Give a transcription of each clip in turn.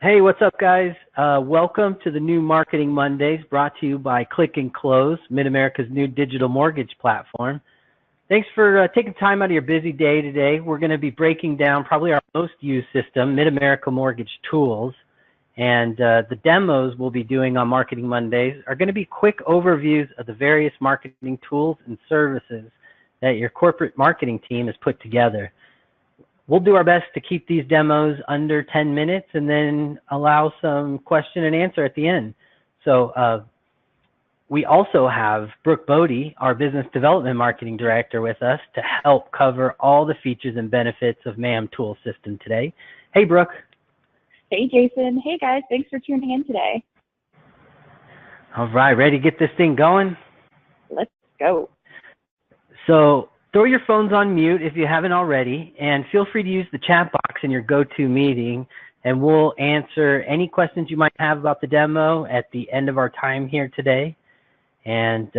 Hey, what's up, guys? Welcome to the new Marketing Mondays brought to you by Click and Close, Mid-America's new digital mortgage platform. Thanks for taking time out of your busy day today. We're going to be breaking down probably our most used system, Mid-America Mortgage Tools. And the demos we'll be doing on Marketing Mondays are going to be quick overviews of the various marketing tools and services that your corporate marketing team has put together. We'll do our best to keep these demos under 10 minutes and then allow some question and answer at the end. So we also have Brooke Bodie, our Business Development Marketing Director, with us to help cover all the features and benefits of MAM Tool System today. Hey, Brooke. Hey, Jason. Hey, guys. Thanks for tuning in today. All right, ready to get this thing going? Let's go. So throw your phones on mute if you haven't already, and feel free to use the chat box in your GoToMeeting, and we'll answer any questions you might have about the demo at the end of our time here today. And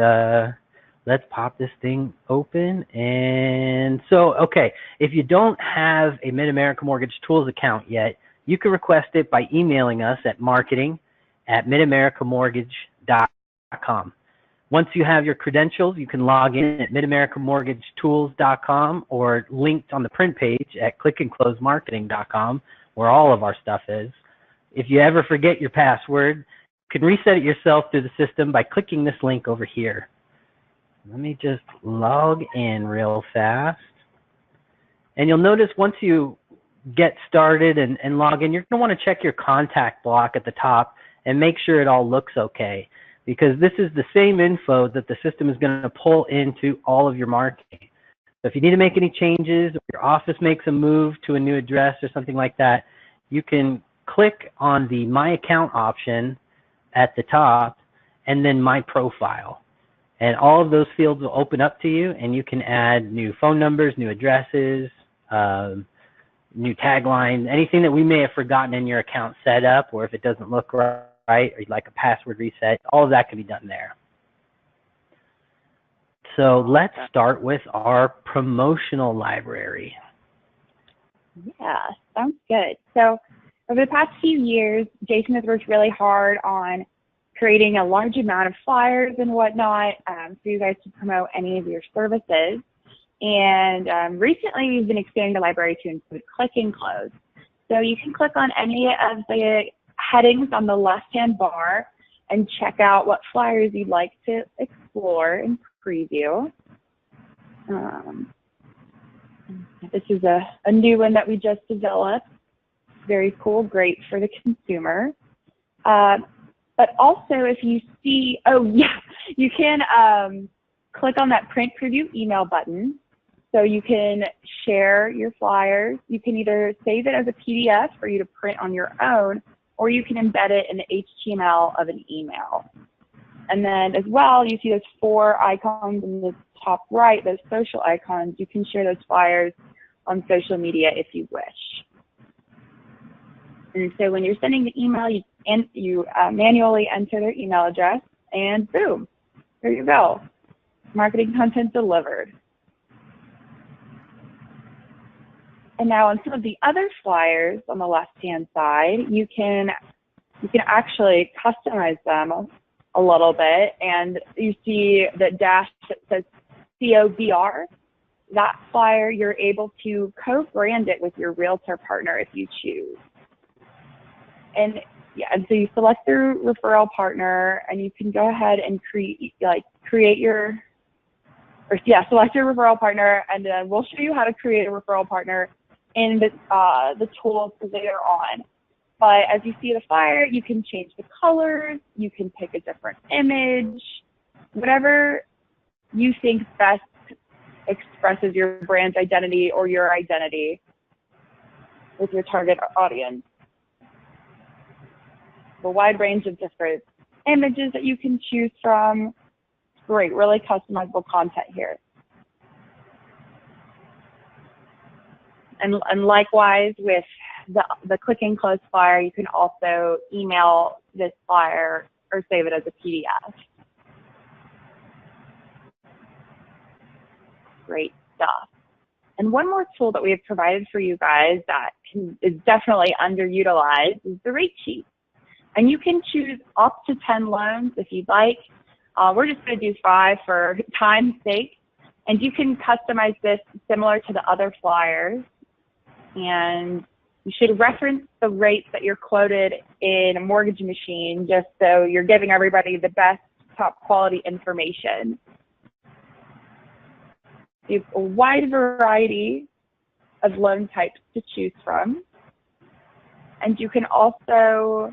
let's pop this thing open. And so, okay, if you don't have a Mid-America Mortgage Tools account yet, you can request it by emailing us at marketing@midamericamortgage.com. Once you have your credentials, you can log in at midamericamortgagetools.com or linked on the print page at clickandclosemarketing.com, where all of our stuff is. If you ever forget your password, you can reset it yourself through the system by clicking this link over here. Let me just log in real fast. And you'll notice once you get started and log in, you're going to want to check your contact block at the top and make sure it all looks okay, because this is the same info that the system is going to pull into all of your marketing. So if you need to make any changes, or your office makes a move to a new address or something like that, you can click on the My Account option at the top and then My Profile. And all of those fields will open up to you, and you can add new phone numbers, new addresses, new tagline, anything that we may have forgotten in your account setup, or if it doesn't look right, or you'd like a password reset, all of that can be done there. So let's start with our promotional library. Yeah, sounds good. So over the past few years, Jason has worked really hard on creating a large amount of flyers and whatnot for you guys to promote any of your services. And recently we've been expanding the library to include Click and Close. So you can click on any of the headings on the left-hand bar and check out what flyers you'd like to explore and preview. This is a new one that we just developed. Very cool, great for the consumer. But also if you see, oh yeah, you can click on that print preview email button. So you can share your flyers. You can either save it as a PDF for you to print on your own, or you can embed it in the HTML of an email. And then as well, you see those 4 icons in the top right, those social icons. You can share those flyers on social media if you wish. And so when you're sending the email, you manually enter their email address, and boom, there you go. Marketing content delivered. And now on some of the other flyers on the left-hand side, you can actually customize them a little bit. And you see the dash that says COBR. That flyer, you're able to co-brand it with your realtor partner if you choose. And yeah, and so you select your referral partner, and you can go ahead and select your referral partner, and then we'll show you how to create a referral partner in the tools later on. But as you see the flyer, you can change the colors, you can pick a different image, whatever you think best expresses your brand's identity or your identity with your target audience. A wide range of different images that you can choose from. Great, really customizable content here. And likewise with the Click and Close flyer, you can also email this flyer or save it as a PDF. Great stuff. And one more tool that we have provided for you guys that is definitely underutilized is the rate sheet. And you can choose up to 10 loans if you'd like. We're just going to do 5 for time's sake. And you can customize this similar to the other flyers. And you should reference the rates that you're quoted in a mortgage machine, just so you're giving everybody the best top quality information. You have a wide variety of loan types to choose from. And you can also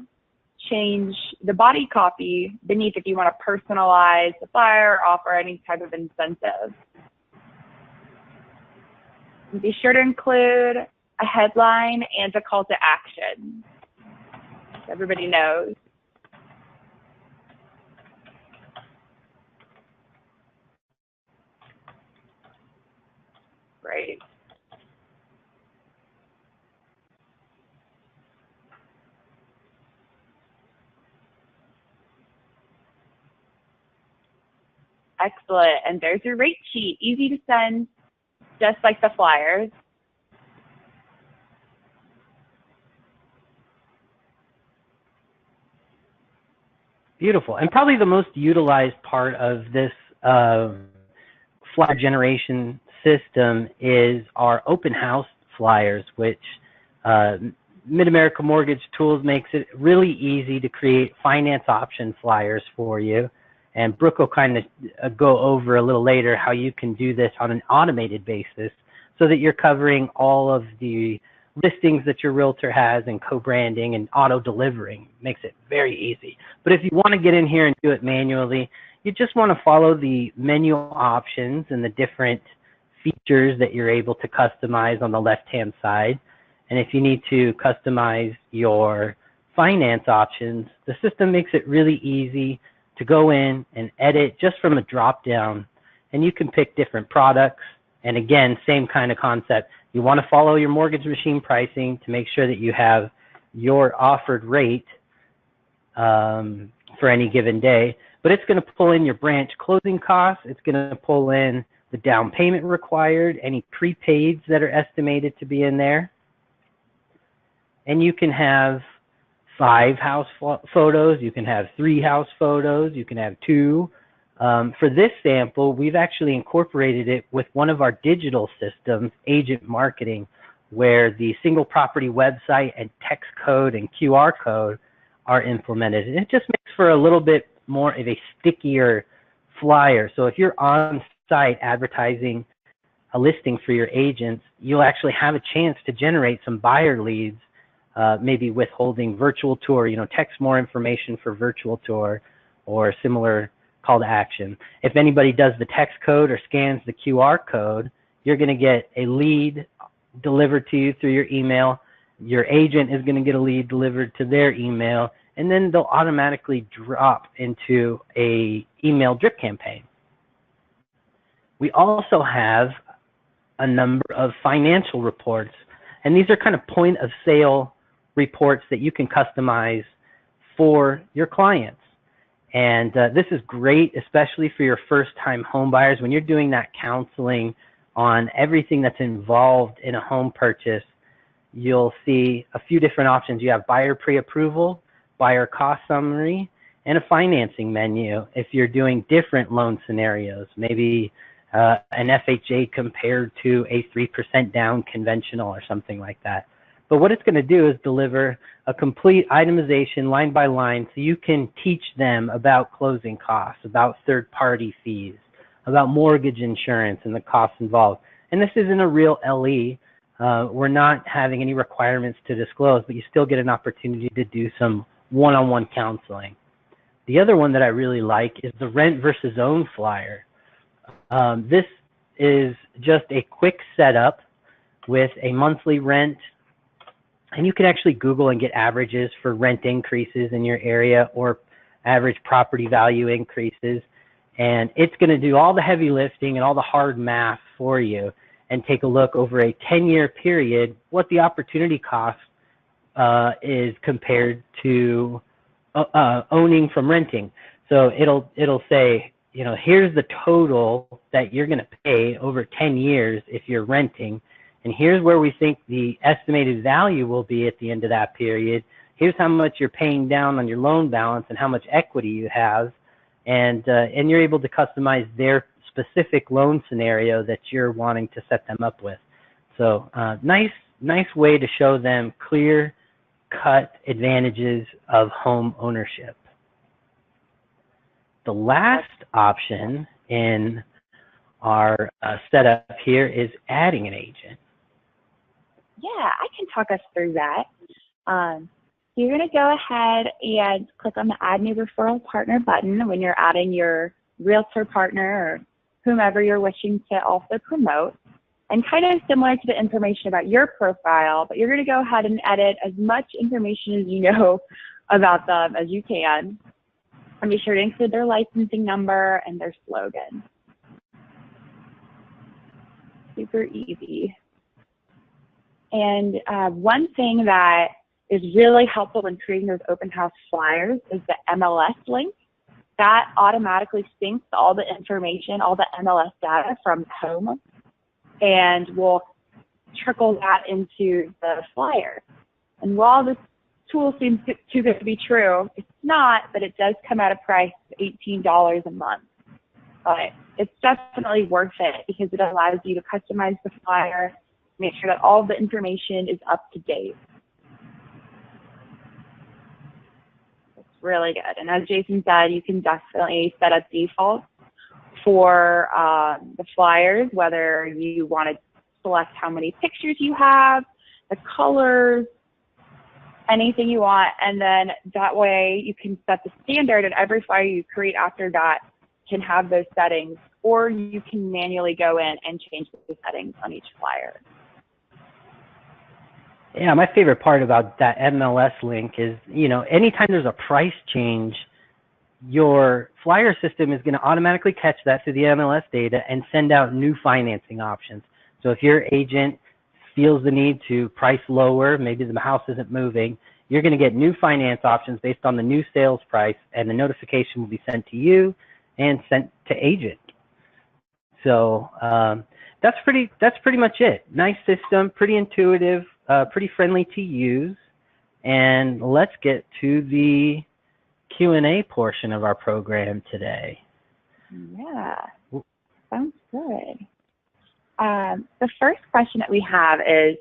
change the body copy beneath if you want to personalize the flyer or offer any type of incentive. And be sure to include a headline and a call to action, so everybody knows. Great. Excellent. And there's your rate sheet. Easy to send, just like the flyers. Beautiful. And probably the most utilized part of this flyer generation system is our open house flyers, which Mid-America Mortgage Tools makes it really easy to create finance option flyers for you. And Brooke will kind of go over a little later how you can do this on an automated basis so that you're covering all of the listings that your realtor has and co-branding and auto-delivering. Makes it very easy. But if you want to get in here and do it manually, you just want to follow the menu options and the different features that you're able to customize on the left-hand side. And if you need to customize your finance options, the system makes it really easy to go in and edit just from a drop-down. And you can pick different products. And again, same kind of concept. You want to follow your mortgage machine pricing to make sure that you have your offered rate for any given day. But it's going to pull in your branch closing costs. It's going to pull in the down payment required, any prepaids that are estimated to be in there. And you can have 5 house photos, you can have 3 house photos, you can have 2. For this sample, we've actually incorporated it with one of our digital systems, Agent Marketing, where the single property website and text code and QR code are implemented. And it just makes for a little bit more of a stickier flyer. So if you're on site advertising a listing for your agents, you'll actually have a chance to generate some buyer leads, maybe withholding virtual tour, text more information for virtual tour or similar call to action. If anybody does the text code or scans the QR code, you're going to get a lead delivered to you through your email. Your agent is going to get a lead delivered to their email, and then they'll automatically drop into a email drip campaign. We also have a number of financial reports, and these are kind of point of sale reports that you can customize for your clients. And this is great, especially for your first-time home buyers. When you're doing that counseling on everything that's involved in a home purchase, you'll see a few different options. You have buyer pre-approval, buyer cost summary, and a financing menu if you're doing different loan scenarios, maybe an FHA compared to a 3% down conventional or something like that. But what it's going to do is deliver a complete itemization line by line so you can teach them about closing costs, about third-party fees, about mortgage insurance and the costs involved. And this isn't a real LE. We're not having any requirements to disclose, but you still get an opportunity to do some one-on-one counseling. The other one that I really like is the rent versus own flyer. This is just a quick setup with a monthly rent. And you can actually Google and get averages for rent increases in your area or average property value increases. And it's going to do all the heavy lifting and all the hard math for you and take a look over a 10-year period what the opportunity cost is compared to owning from renting. So it'll say, here's the total that you're going to pay over 10 years if you're renting, and here's where we think the estimated value will be at the end of that period. Here's how much you're paying down on your loan balance and how much equity you have, and you're able to customize their specific loan scenario that you're wanting to set them up with. So nice way to show them clear-cut advantages of home ownership. The last option in our setup here is adding an agent. Yeah, I can talk us through that. You're going to go ahead and click on the Add New Referral Partner button when you're adding your realtor partner or whomever you're wishing to also promote. And kind of similar to the information about your profile, but you're going to go ahead and edit as much information as you know about them as you can. And be sure to include their licensing number and their slogan. Super easy. And one thing that is really helpful when creating those open house flyers is the MLS link. That automatically syncs all the information, all the MLS data from home, and will trickle that into the flyer. And while this tool seems too good to be true, it's not, but it does come at a price of $18 a month. But it's definitely worth it because it allows you to customize the flyer, make sure that all of the information is up to date. It's really good. And as Jason said, you can definitely set up defaults for the flyers, whether you want to select how many pictures you have, the colors, anything you want, and then that way you can set the standard, and every flyer you create after that can have those settings, or you can manually go in and change the settings on each flyer. Yeah, my favorite part about that MLS link is, anytime there's a price change, your flyer system is going to automatically catch that through the MLS data and send out new financing options. So if your agent feels the need to price lower, maybe the house isn't moving, you're going to get new finance options based on the new sales price, and the notification will be sent to you and sent to agent. So that's pretty much it. Nice system, pretty intuitive, pretty friendly to use. And let's get to the Q&A portion of our program today. Yeah, sounds good. The first question that we have is,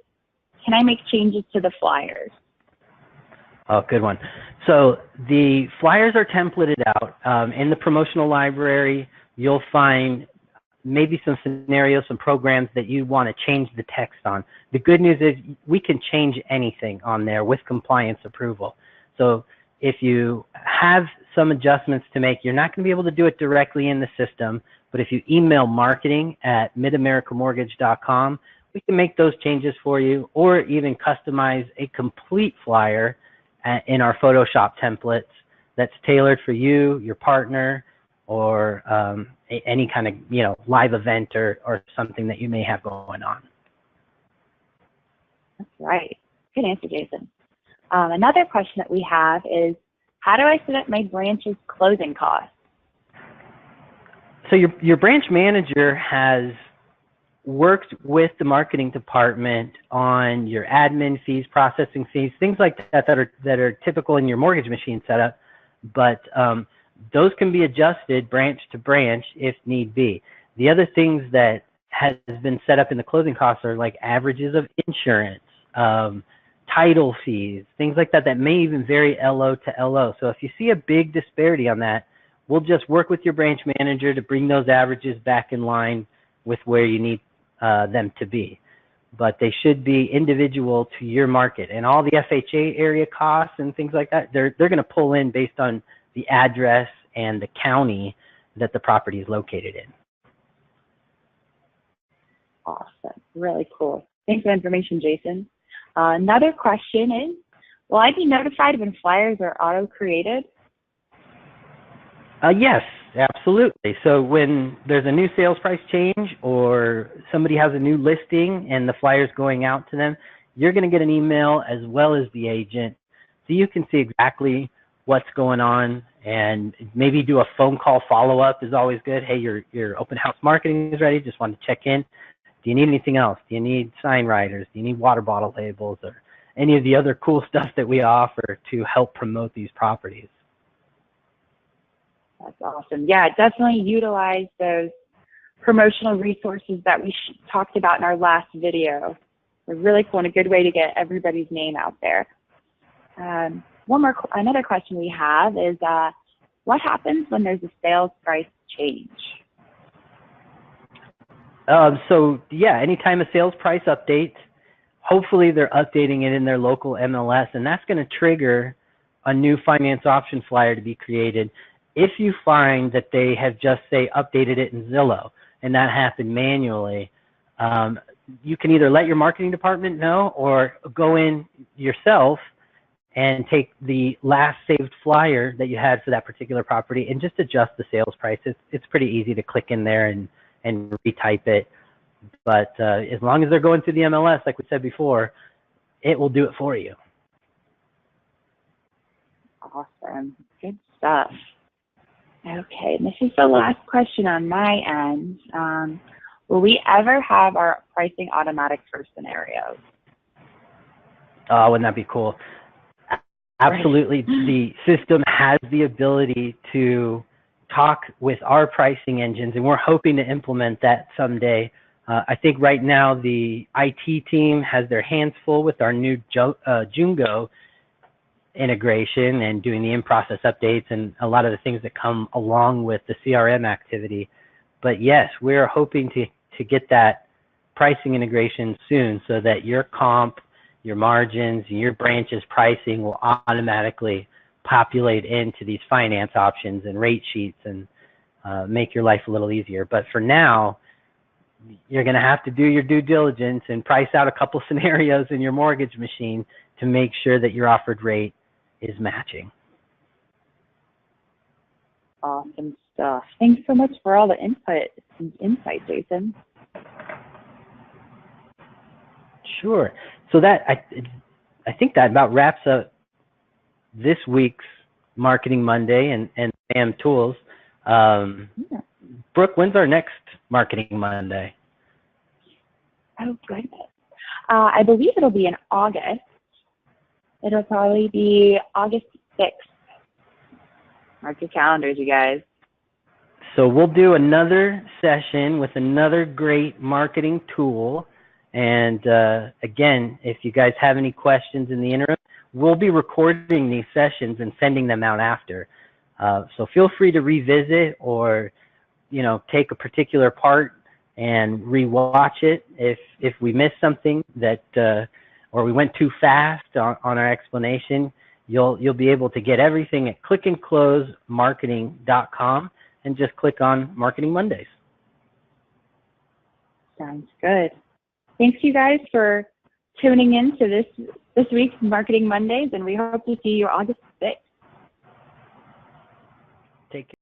can I make changes to the flyers? Oh, good one. So the flyers are templated out. In the promotional library, you'll find maybe some scenarios, some programs that you want to change the text on. The good news is we can change anything on there with compliance approval. So if you have some adjustments to make, you're not going to be able to do it directly in the system, but if you email marketing@midamericamortgage.com, we can make those changes for you, or even customize a complete flyer in our Photoshop templates that's tailored for you, your partner, or any kind of live event or something that you may have going on. That's right. Good answer, Jason. Another question that we have is, how do I set up my branch's closing costs? So your branch manager has worked with the marketing department on your admin fees, processing fees, things like that that are typical in your mortgage machine setup, but those can be adjusted branch to branch if need be. The other things that has been set up in the closing costs are like averages of insurance, title fees, things like that that may even vary LO to LO. So if you see a big disparity on that, we'll just work with your branch manager to bring those averages back in line with where you need them to be. But they should be individual to your market. And all the FHA area costs and things like that, they're going to pull in based on the address and the county that the property is located in. Awesome. Really cool. Thanks for the information, Jason. Another question is, will I be notified when flyers are auto-created? Yes, absolutely. So when there's a new sales price change or somebody has a new listing and the flyer's going out to them, you're going to get an email as well as the agent, so you can see exactly what's going on, and maybe do a phone call follow-up is always good. Hey, your open house marketing is ready. Just wanted to check in. Do you need anything else? Do you need sign writers? Do you need water bottle labels or any of the other cool stuff that we offer to help promote these properties? That's awesome. Yeah, definitely utilize those promotional resources that we talked about in our last video. They're really cool and a good way to get everybody's name out there. Another question we have is, what happens when there's a sales price change? So yeah, anytime a sales price updates, hopefully they're updating it in their local MLS, and that's going to trigger a new finance option flyer to be created. If you find that they have just, say, updated it in Zillow, and that happened manually, you can either let your marketing department know or go in yourself and take the last saved flyer that you had for that particular property and just adjust the sales price. It's pretty easy to click in there and retype it. But as long as they're going through the MLS, like we said before, it will do it for you. Awesome. Good stuff. Okay, and this is the last question on my end. Will we ever have our pricing automatic for scenarios? Oh, wouldn't that be cool? Absolutely. The system has the ability to talk with our pricing engines, and we're hoping to implement that someday. I think right now the IT team has their hands full with our new Jungo integration and doing the in-process updates and a lot of the things that come along with the CRM activity. But yes, we're hoping to get that pricing integration soon so that your comp, your margins, and your branch's pricing will automatically populate into these finance options and rate sheets and make your life a little easier. But for now, you're going to have to do your due diligence and price out a couple scenarios in your mortgage machine to make sure that your offered rate is matching. Awesome stuff. Thanks so much for all the input and insight, Jason. Sure. So that I think that about wraps up this week's Marketing Monday and BAM Tools. Yeah. Brooke, when's our next Marketing Monday? Oh, goodness. I believe it'll be in August. It'll probably be August 6th. Mark your calendars, you guys. So we'll do another session with another great marketing tool. And again, if you guys have any questions in the interim, we'll be recording these sessions and sending them out after. So feel free to revisit or, take a particular part and rewatch it if we missed something that or we went too fast on our explanation. You'll be able to get everything at clickandclosemarketing.com and just click on Marketing Mondays. Sounds good. Thanks, you guys, for tuning in to this week's Marketing Mondays, and we hope to see you August 6th. Take care.